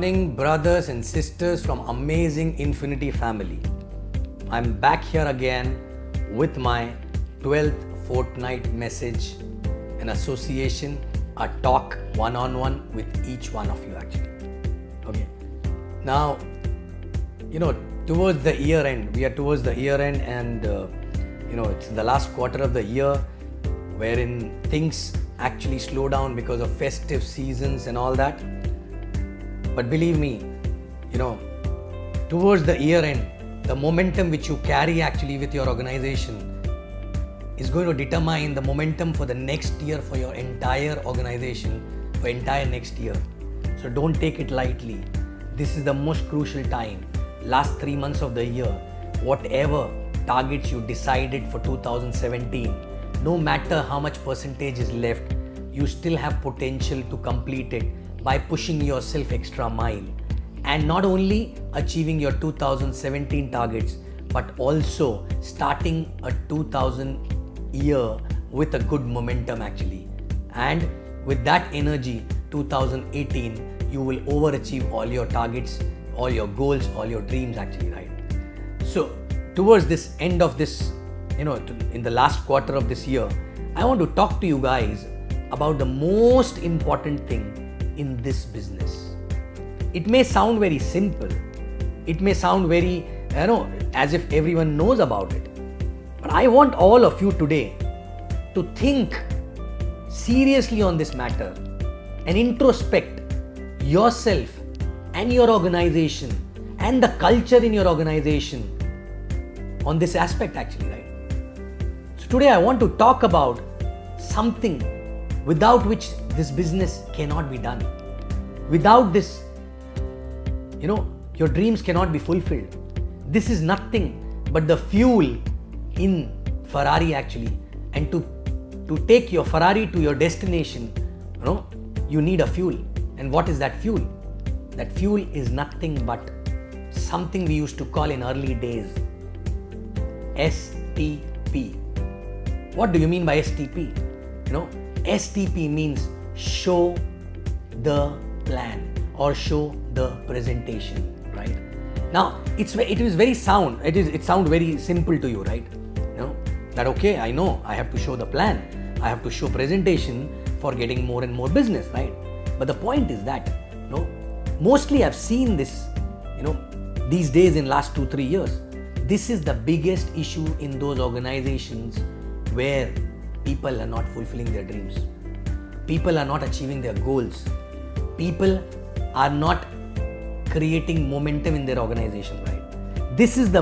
morning, brothers and sisters from amazing Infinity family. I'm back here again with my 12th Fortnight message, an association, a talk one-on-one with each one of you actually. Okay. Now, towards the year end, we are towards the year end and it's the last quarter of the year wherein things actually slow down because of festive seasons and all that. But believe me, towards the year end, the momentum which you carry actually with your organization is going to determine the momentum for the next year for your entire organization, for entire next year. So don't take it lightly. This is the most crucial time. Last 3 months of the year, whatever targets you decided for 2017, no matter how much percentage is left, you still have potential to complete it by pushing yourself extra mile and not only achieving your 2017 targets but also starting a 2000 year with a good momentum actually. And with that energy, 2018 you will overachieve all your targets, all your goals, all your dreams actually, right? So towards this end of this, in the last quarter of this year, I want to talk to you guys about the most important thing in this business. It may sound very simple. It may sound very, as if everyone knows about it. But I want all of you today to think seriously on this matter and introspect yourself and your organization and the culture in your organization on this aspect actually, right? So today I want to talk about something without which this business cannot be done. Without this, your dreams cannot be fulfilled. This is nothing but the fuel in Ferrari actually. And to take your Ferrari to your destination, you need a fuel. And what is that fuel? That fuel is nothing but something we used to call in early days STP. What do you mean by STP? STP means show the plan or show the presentation, right? Now it sounds very simple to you, right? That okay, I know I have to show the plan, I have to show presentation for getting more and more business, right? But the point is that mostly I've seen this these days in last 2-3 years. This is the biggest issue in those organizations where people are not fulfilling their dreams. People are not achieving their goals. People are not creating momentum in their organization, right? This is the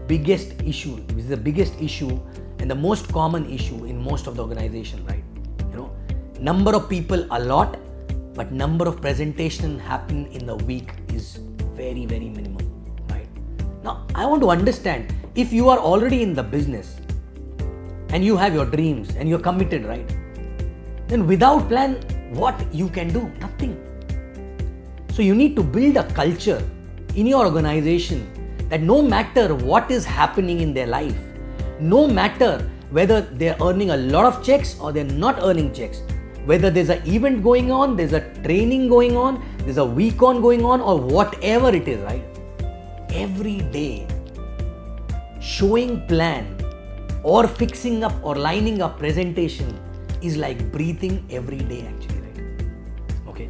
biggest issue. This is the biggest issue and the most common issue in most of the organization, right? Number of people a lot, but number of presentation happen in the week is very, very minimum, right? Now, I want to understand, if you are already in the business and you have your dreams and you're committed, right? Then without plan, what you can do? Nothing. So you need to build a culture in your organization that no matter what is happening in their life, no matter whether they're earning a lot of checks or they're not earning checks, whether there's an event going on, there's a training going on, there's a week on going on, or whatever it is, right? Every day, showing plan or fixing up or lining up presentation is like breathing every day actually, right? Okay?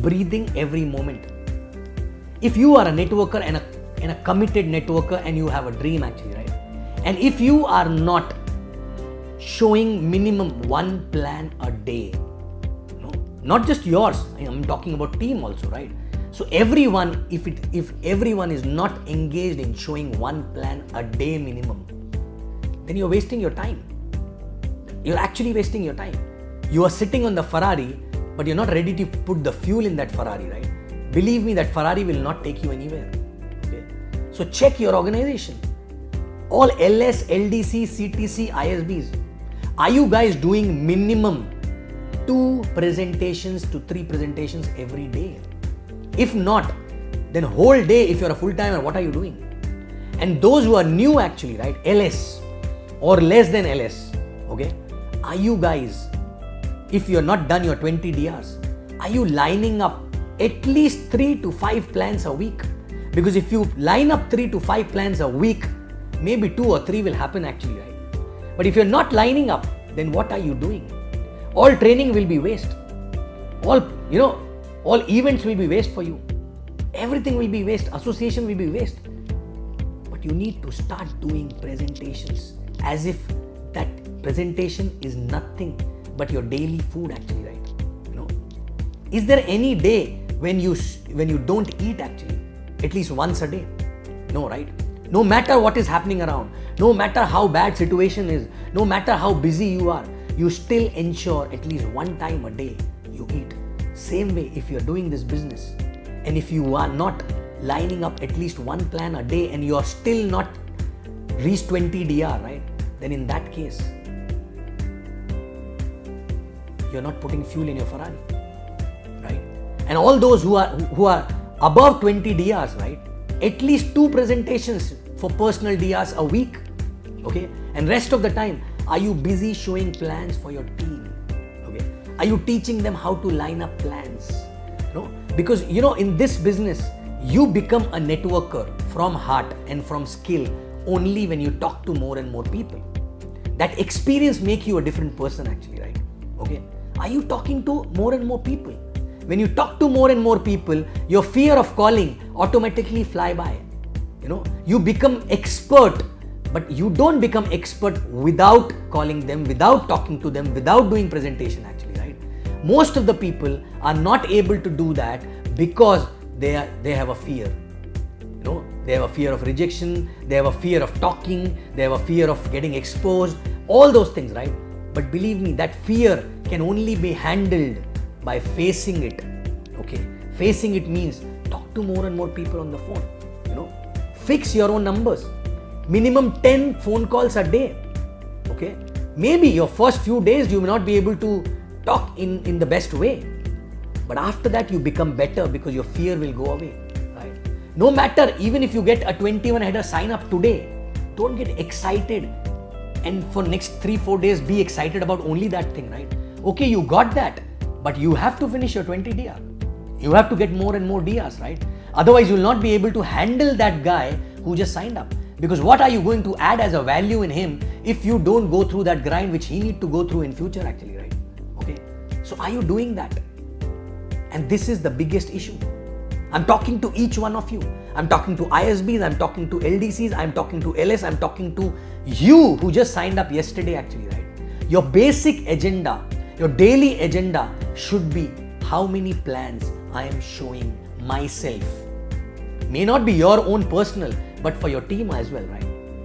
Breathing every moment. If you are a networker and a committed networker and you have a dream actually, right? And if you are not showing minimum one plan a day, not just yours, I'm talking about team also, right? So everyone, if everyone is not engaged in showing one plan a day minimum, then you're wasting your time. You're actually wasting your time. You are sitting on the Ferrari, but you're not ready to put the fuel in that Ferrari, right? Believe me, that Ferrari will not take you anywhere. Okay? So check your organization. All LS, LDC, CTC, ISBs. Are you guys doing minimum 2 presentations to 3 presentations every day? If not, then whole day, if you're a full-timer, what are you doing? And those who are new actually, right? LS or less than LS, okay? Are you guys, if you're not done your 20 DRs, Are you lining up at least 3 to 5 plans a week? Because if you line up 3 to 5 plans a week, maybe 2 or 3 will happen actually, right? But if you're not lining up, then what are you doing? All training will be waste. All events will be waste for you. Everything will be waste. Association will be waste. But you need to start doing presentations as if that presentation is nothing but your daily food actually, right? Is there any day when you don't eat actually? At least once a day? No, right? No matter what is happening around, no matter how bad situation is, no matter how busy you are, you still ensure at least one time a day you eat. Same way if you're doing this business and if you are not lining up at least one plan a day and you are still not reached 20 DR, right? Then in that case, you're not putting fuel in your Ferrari, right? And all those who are above 20 DRs, right? At least 2 presentations for personal DRs a week, okay? And rest of the time, are you busy showing plans for your team, okay? Are you teaching them how to line up plans? Because in this business, you become a networker from heart and from skill only when you talk to more and more people. That experience makes you a different person actually, right? Okay? Are you talking to more and more people? When you talk to more and more people, your fear of calling automatically fly by. You become expert, but you don't become expert without calling them, without talking to them, without doing presentation actually, right? Most of the people are not able to do that because they have a fear. They have a fear of rejection, they have a fear of talking, they have a fear of getting exposed, all those things, right? But believe me, that fear can only be handled by facing it, okay? Facing it means talk to more and more people on the phone, Fix your own numbers. Minimum 10 phone calls a day, okay? Maybe your first few days you may not be able to talk in the best way. But after that you become better because your fear will go away, right? No matter, even if you get a 21 header sign up today, don't get excited and for next 3-4 days be excited about only that thing, right? Okay, you got that, but you have to finish your 20 DR. You have to get more and more DRs, right? Otherwise, you will not be able to handle that guy who just signed up. Because what are you going to add as a value in him if you don't go through that grind which he need to go through in future actually, right? Okay. So are you doing that? And this is the biggest issue. I'm talking to each one of you. I'm talking to ISBs, I'm talking to LDCs, I'm talking to LS, I'm talking to you who just signed up yesterday actually, right? Your basic agenda, your daily agenda should be how many plans I am showing myself. May not be your own personal, but for your team as well, right?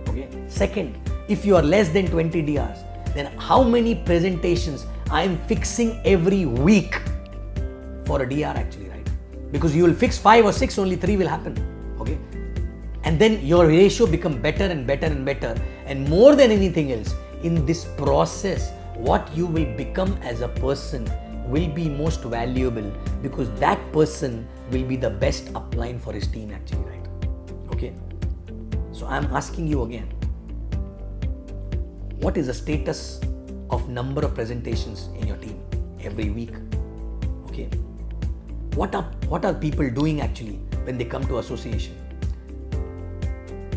Okay. Second, if you are less than 20 DRs, then how many presentations I am fixing every week for a DR actually, right? Because you will fix 5 or 6, only 3 will happen, okay? And then your ratio become better and better and better. And more than anything else, in this process, what you will become as a person will be most valuable because that person will be the best upline for his team actually, right? Okay. So I'm asking you again, what is the status of number of presentations in your team every week? Okay. What are people doing actually when they come to association?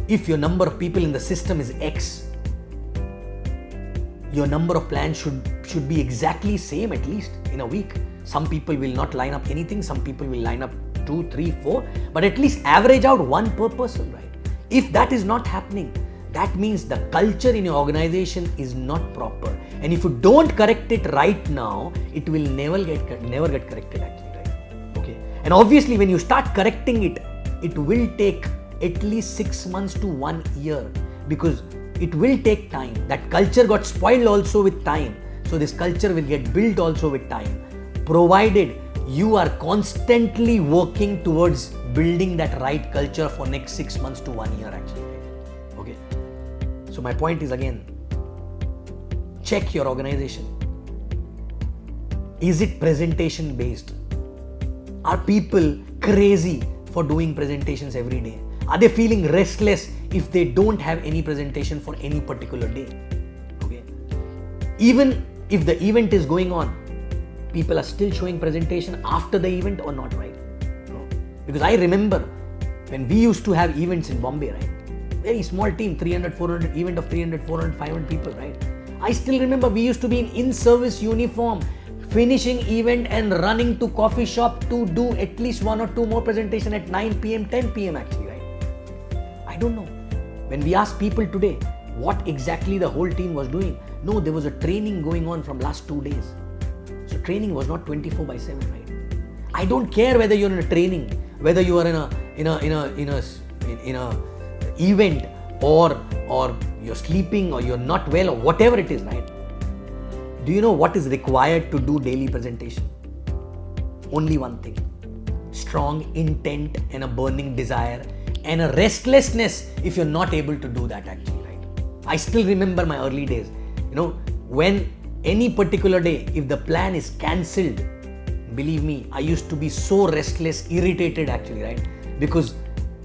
If your number of people in the system is X, your number of plans should be exactly same at least in a week. Some people will not line up anything, some people will line up 2, 3, 4, but at least average out 1 per person, right? If that is not happening, that means the culture in your organization is not proper. And if you don't correct it right now, it will never get corrected actually, right? Okay. And obviously when you start correcting it, it will take at least 6 months to 1 year because it will take time. That culture got spoiled also with time. So this culture will get built also with time, provided you are constantly working towards building that right culture for next 6 months to 1 year actually. Okay. So my point is again, check your organization. Is it presentation based? Are people crazy for doing presentations every day? Are they feeling restless if they don't have any presentation for any particular day? Okay. Even if the event is going on, people are still showing presentation after the event or not, right? No. Because I remember when we used to have events in Bombay, right? Very small team, 300, 400, event of 300, 400, 500 people, right? I still remember we used to be in service uniform, finishing event and running to coffee shop to do at least 1 or 2 more presentation at 9 p.m., 10 p.m. actually, right? I don't know. When we ask people today what exactly the whole team was doing, no, there was a training going on from last 2 days. So training was not 24/7, right? I don't care whether you're in a training, whether you are in a event or you're sleeping or you're not well or whatever it is, right? Do you know what is required to do daily presentation? Only one thing: strong intent and a burning desire and a restlessness if you're not able to do that actually, right? I still remember my early days, when any particular day, if the plan is cancelled, believe me, I used to be so restless, irritated actually, right? Because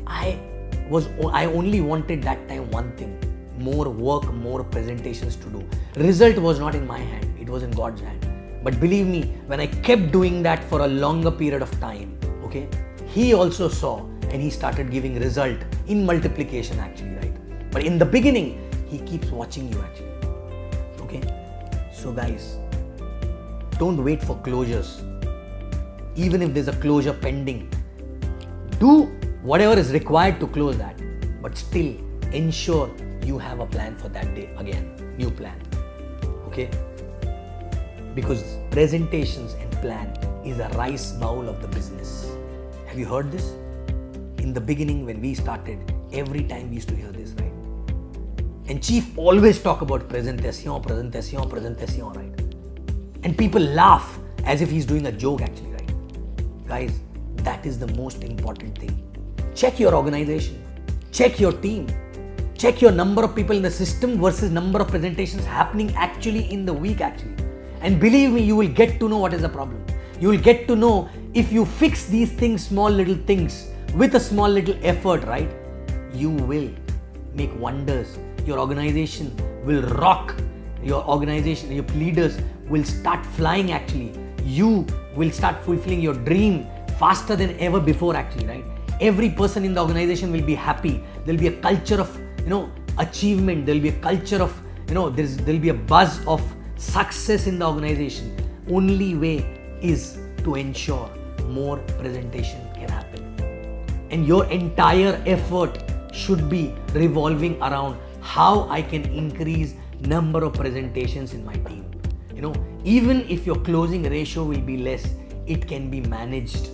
I only wanted that time one thing: more work, more presentations to do. Result was not in my hand, it was in God's hand. But believe me, when I kept doing that for a longer period of time, okay, He also saw and He started giving result in multiplication actually, right? But in the beginning, He keeps watching you actually, okay? So guys, don't wait for closures. Even if there's a closure pending, do whatever is required to close that, but still ensure you have a plan for that day again, new plan, okay? Because presentations and plan is a rice bowl of the business. Have you heard this? In the beginning when we started, every time we used to hear this, right? And Chief always talk about presentation, right? And people laugh as if he's doing a joke actually, right? Guys, that is the most important thing. Check your organization, check your team, check your number of people in the system versus number of presentations happening actually in the week actually. And believe me, you will get to know what is the problem. You will get to know if you fix these things, small little things, with a small little effort, right? You will make wonders. Your organization will rock. Your organization, your leaders will start flying actually. You will start fulfilling your dream faster than ever before actually, right? Every person in the organization will be happy. There'll be a culture of, achievement. There'll be a culture of, there'll be a buzz of success in the organization. Only way is to ensure more presentation can happen. And your entire effort should be revolving around how I can increase number of presentations in my team. Even if your closing ratio will be less, it can be managed.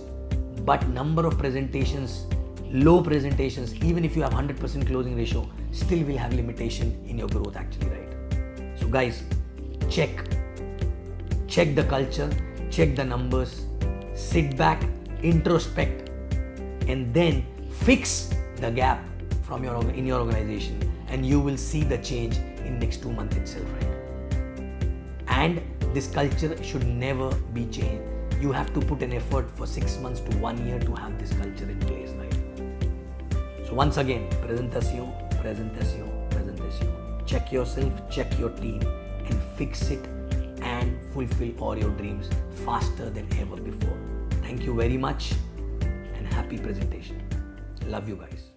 But number of presentations, low presentations, even if you have 100% closing ratio, still will have limitation in your growth actually, right? So guys, check the culture, check the numbers, sit back, introspect, and then fix the gap in your organization, and you will see the change in next 2 months itself, right? And this culture should never be changed. You have to put an effort for 6 months to 1 year to have this culture in place, right? So once again, presentation. Check yourself, check your team, and fix it and fulfill all your dreams faster than ever before. Thank you very much and happy presentation. Love you guys.